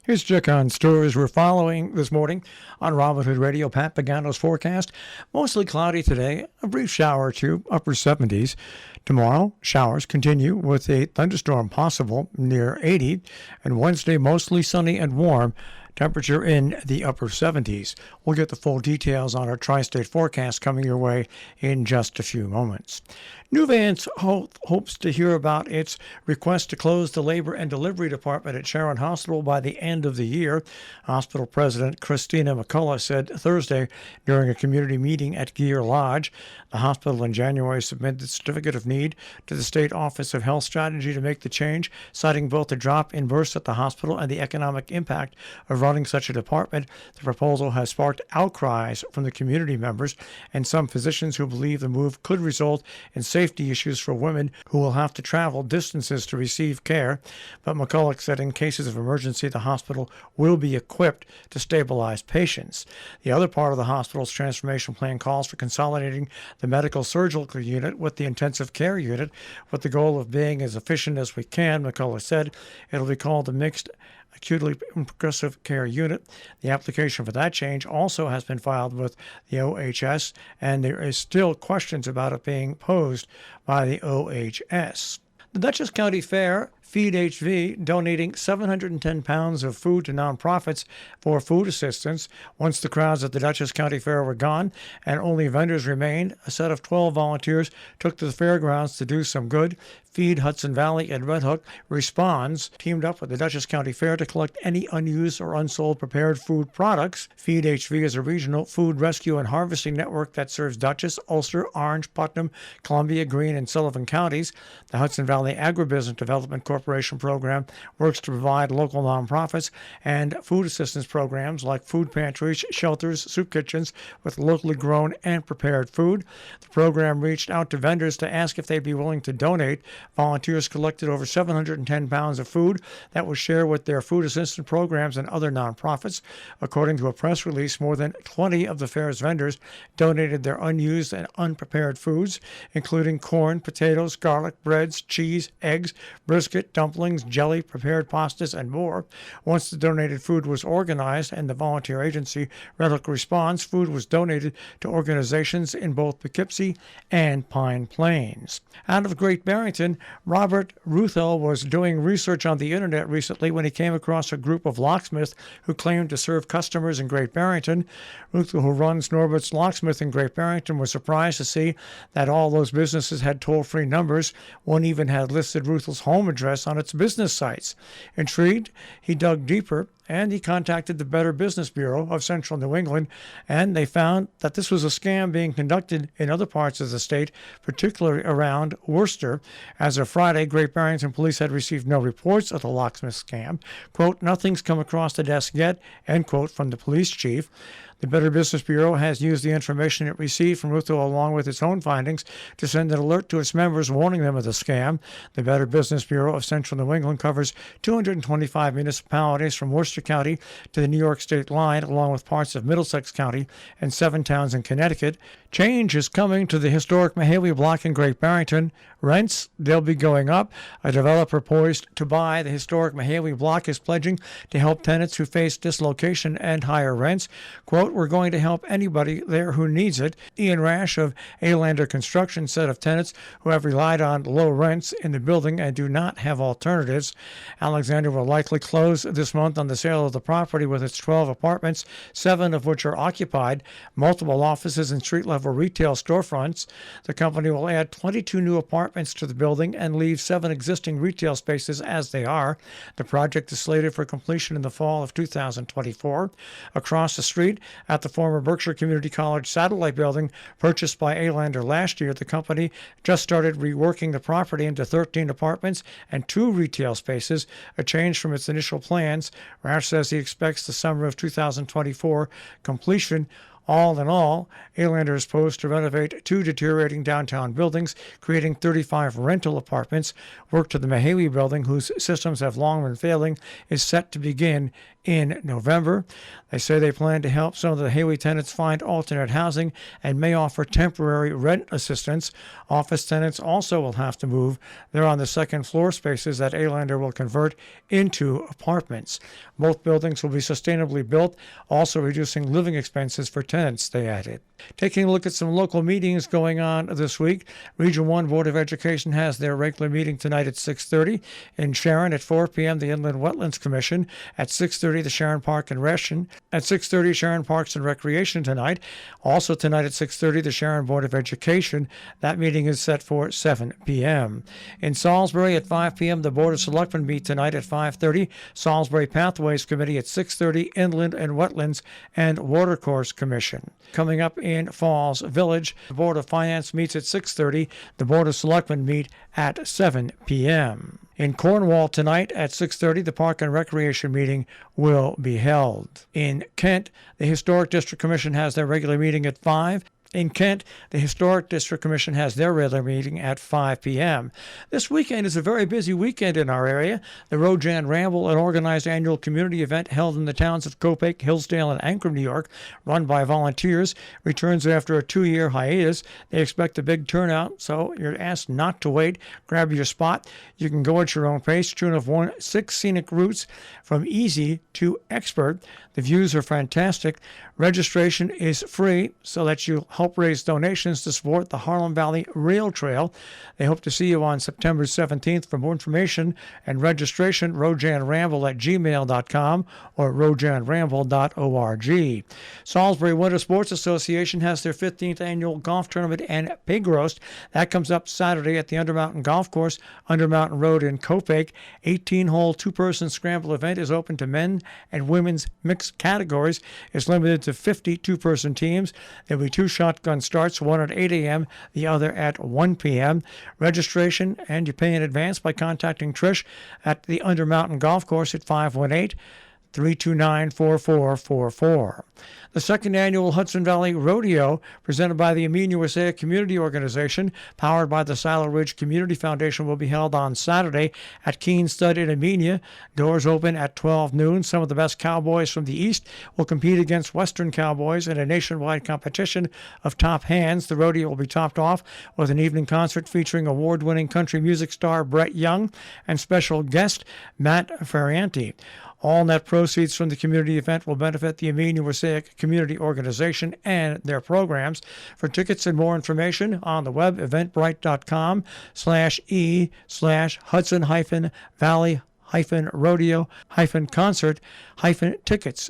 Here's a check on stories we're following this morning on Robin Hood Radio. Pat Pagano's forecast. Mostly cloudy today, a brief shower or two, upper 70s. Tomorrow, showers continue with a thunderstorm possible near 80. And Wednesday, mostly sunny and warm. Temperature in the upper 70s. We'll get the full details on our tri-state forecast coming your way in just a few moments. Nuvance hopes to hear about its request to close the labor and delivery department at Sharon Hospital by the end of the year. Hospital President Christina McCullough said Thursday during a community meeting at Gear Lodge. The hospital in January submitted the certificate of need to the State Office of Health Strategy to make the change, citing both the drop in births at the hospital and the economic impact of running such a department. The proposal has sparked outcries from the community members and some physicians who believe the move could result in safety issues for women who will have to travel distances to receive care. But McCullough said in cases of emergency, the hospital will be equipped to stabilize patients. The other part of the hospital's transformation plan calls for consolidating the medical surgical unit with the intensive care unit with the goal of being as efficient as we can. McCullough said it'll be called the Mixed Acutely Progressive Care Unit. The application for that change also has been filed with the OHS, and there is still questions about it being posed by the OHS. The Dutchess County Fair, Feed HV, donating 710 pounds of food to nonprofits for food assistance. Once the crowds at the Dutchess County Fair were gone and only vendors remained, a set of 12 volunteers took to the fairgrounds to do some good. Feed Hudson Valley and Red Hook Responds teamed up with the Dutchess County Fair to collect any unused or unsold prepared food products. Feed HV is a regional food rescue and harvesting network that serves Dutchess, Ulster, Orange, Putnam, Columbia, Greene, and Sullivan counties. The Hudson Valley Agribusiness Development Corporation program works to provide local nonprofits and food assistance programs like food pantries, shelters, soup kitchens with locally grown and prepared food. The program reached out to vendors to ask if they'd be willing to donate. Volunteers collected over 710 pounds of food that was shared with their food assistance programs and other nonprofits. According to a press release, more than 20 of the fair's vendors donated their unused and unprepared foods, including corn, potatoes, garlic, breads, cheese, eggs, brisket, dumplings, jelly, prepared pastas, and more. Once the donated food was organized and the volunteer agency Red Hook Response, food was donated to organizations in both Poughkeepsie and Pine Plains. Out of Great Barrington, Robert Ruthell was doing research on the internet recently when he came across a group of locksmiths who claimed to serve customers in Great Barrington. Ruthell, who runs Norbert's Locksmith in Great Barrington, was surprised to see that all those businesses had toll-free numbers. One even had listed Ruthell's home address on its business sites. Intrigued, he dug deeper and he contacted the Better Business Bureau of Central New England, and they found that this was a scam being conducted in other parts of the state, particularly around Worcester. As of Friday, Great Barrington police had received no reports of the locksmith scam. Quote, "Nothing's come across the desk yet," end quote, from the police chief. The Better Business Bureau has used the information it received from Ruthell along with its own findings to send an alert to its members warning them of the scam. The Better Business Bureau of Central New England covers 225 municipalities from Worcester County to the New York state line, along with parts of Middlesex County and 7 towns in Connecticut. Change is coming to the historic Mahalia block in Great Barrington. Rents, they'll be going up. A developer poised to buy the historic Mahalia block is pledging to help tenants who face dislocation and higher rents. Quote, "We're going to help anybody there who needs it." Ian Rash of Alander Construction said of tenants who have relied on low rents in the building and do not have alternatives. Alexander will likely close this month on the sale of the property with its 12 apartments, 7 of which are occupied, multiple offices and street-level retail storefronts. The company will add 22 new apartments to the building and leave 7 existing retail spaces as they are. The project is slated for completion in the fall of 2024. Across the street, at the former Berkshire Community College satellite building purchased by Alander last year, the company just started reworking the property into 13 apartments and 2 retail spaces, a change from its initial plans. Rash says he expects the summer of 2024 completion. All in all, Alander is poised to renovate 2 deteriorating downtown buildings, creating 35 rental apartments. Work to the Mahalia building, whose systems have long been failing, is set to begin in November. They say they plan to help some of the Haley tenants find alternate housing and may offer temporary rent assistance. Office tenants also will have to move. They're on the second floor spaces that Alander will convert into apartments. Both buildings will be sustainably built, also reducing living expenses for tenants, they added. Taking a look at some local meetings going on this week, Region 1 Board of Education has their regular meeting tonight at 6:30. In Sharon at 4 p.m., the Inland Wetlands Commission. At 6:30, the Sharon Park and Recreation. At 6:30, Sharon Parks and Recreation tonight. Also tonight at 6:30, the Sharon Board of Education. That meeting is set for 7 p.m. In Salisbury at 5 p.m., the Board of Selectmen meet tonight at 5:30. Salisbury Pathways Committee at 6:30, Inland and Wetlands and Watercourse Commission. Coming up in Falls Village, the Board of Finance meets at 6:30. The Board of Selectmen meet at 7 p.m. In Cornwall tonight at 6:30, the Park and Recreation meeting will be held. In Kent, the Historic District Commission has their regular meeting at 5. In Kent, the Historic District Commission has their regular meeting at 5 p.m. This weekend is a very busy weekend in our area. The Rojan Ramble, an organized annual community event held in the towns of Copiague, Hillsdale, and Ancrum, New York, run by volunteers, returns after a 2-year hiatus. They expect a big turnout, so you're asked not to wait. Grab your spot. You can go at your own pace. Tune of 6 scenic routes from easy to expert. The views are fantastic. Registration is free so that you help raise donations to support the Harlem Valley Rail Trail. They hope to see you on September 17th. For more information and registration, rojanramble@gmail.com or rojanramble.org. Salisbury Winter Sports Association has their 15th annual golf tournament and pig roast. That comes up Saturday at the Undermountain Golf Course, Undermountain Road in Copiague. 18-hole two-person scramble event is open to men and women's mixed categories. It's limited to 50 two-person teams. There'll be 2 shotgun starts, one at 8 a.m., the other at 1 p.m. Registration, and you pay in advance by contacting Trish at the Undermountain Golf Course at 518-329-4444. The second annual Hudson Valley Rodeo, presented by the Amin USA Community Organization, powered by the Saddle Ridge Community Foundation, will be held on Saturday at Keene Stud in Amenia. Doors open at 12 noon. Some of the best cowboys from the East will compete against Western cowboys in a nationwide competition of top hands. The rodeo will be topped off with an evening concert featuring award-winning country music star Brett Young and special guest Matt Ferranti. All net proceeds from the community event will benefit the Amin USA Community Organization and their programs. For tickets and more information on the web, eventbrite.com/e/Hudson-Valley-rodeo-concert-tickets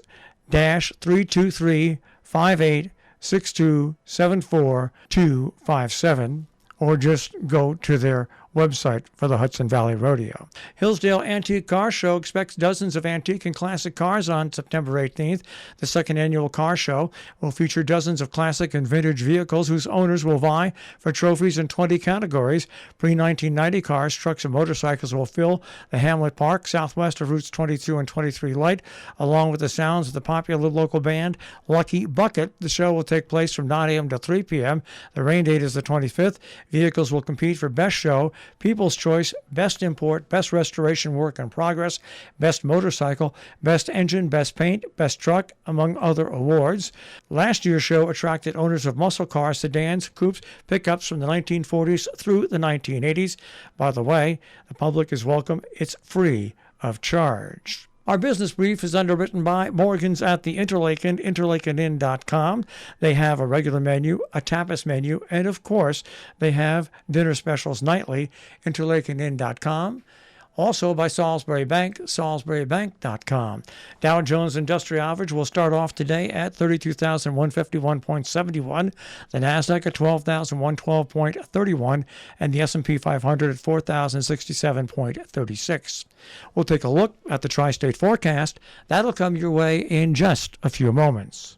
-323-586274-257, or just go to their website for the Hudson Valley Rodeo. Hillsdale Antique Car Show expects dozens of antique and classic cars on September 18th. The second annual car show will feature dozens of classic and vintage vehicles whose owners will vie for trophies in 20 categories. Pre-1990 cars, trucks, and motorcycles will fill the Hamlet Park southwest of Routes 22 and 23 Light, along with the sounds of the popular local band Lucky Bucket. The show will take place from 9 a.m. to 3 p.m. The rain date is the 25th. Vehicles will compete for Best Show, People's Choice, Best Import, Best Restoration Work in Progress, Best Motorcycle, Best Engine, Best Paint, Best Truck, among other awards. Last year's show attracted owners of muscle cars, sedans, coupes, pickups from the 1940s through the 1980s. By the way, the public is welcome. It's free of charge. Our business brief is underwritten by Morgan's at the Interlaken, interlakeninn.com. They have a regular menu, a tapas menu, and of course, they have dinner specials nightly, interlakeninn.com. Also by Salisbury Bank, salisburybank.com. Dow Jones Industrial Average will start off today at 32,151.71, the Nasdaq at 12,112.31, and the S&P 500 at 4,067.36. We'll take a look at the tri-state forecast. That'll come your way in just a few moments.